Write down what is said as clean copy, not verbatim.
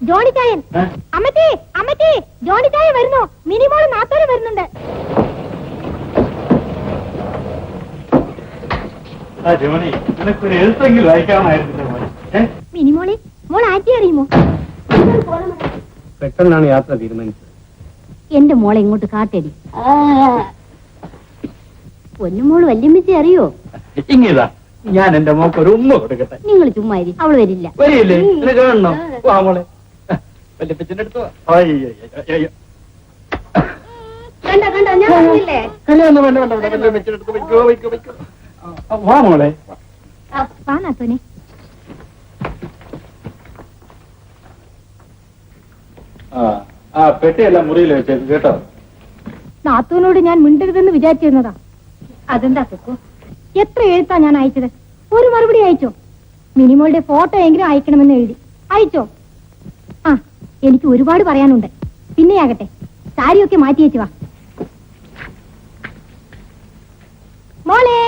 ജോണിച്ചായൻ. അമ്മച്ചി അമ്മച്ചി, ജോണിച്ചായൻ വരുന്നു. മിനിമോള് നാത്തോടെ വരുന്നുണ്ട്. മിനിമോളെ, മോൾ ആറ്റി അറിയുമോ? പെട്ടെന്നാണ് യാത്ര തീരുമാനിച്ചത്. എന്റെ മോളെ ഇങ്ങോട്ട് കാട്ടടി. പൊന്നുമോള് വല്യമ്മച്ചി അറിയോ? ഇങ്ങതാ, ഞാൻ എന്റെ മോക്ക് ഒരു ഉമ്മ കൊടുക്കട്ടെ. നിങ്ങൾ ചുമ്മാ ഇരി, അവള് വരില്ല. വരില്ലേ? കാണണം. വാ മോളെ, വല്യപ്പച്ചന്റെ അടുത്ത് കല്യാണം വേണ്ട വേണ്ട, വല്യപ്പച്ചന്റെ അടുത്ത് വയ്ക്കോ വയ്ക്കോ വയ്ക്കോ. വാ മോളെ. വാ നാത്തോനെ. ആ പെട്ടിയെല്ലാം മുറിയിൽ വെച്ചേക്ക് കേട്ടോ. നാത്തൂനോട് ഞാൻ മിണ്ടരുതെന്ന് വിചാരിച്ചിരുന്നതാ. അതെന്താ കുക്കു, എത്ര എഴുത്താ ഞാൻ അയച്ചത്? ഒരു മറുപടി അയച്ചോ? മിനിമോളുടെ ഫോട്ടോ എങ്കിലും അയക്കണമെന്ന് എഴുതി. അയച്ചോ? ആ, എനിക്ക് ഒരുപാട് പറയാനുണ്ട്. പിന്നെയാകട്ടെ, സാരിയൊക്കെ മാറ്റി വെച്ചു വാ മോളെ.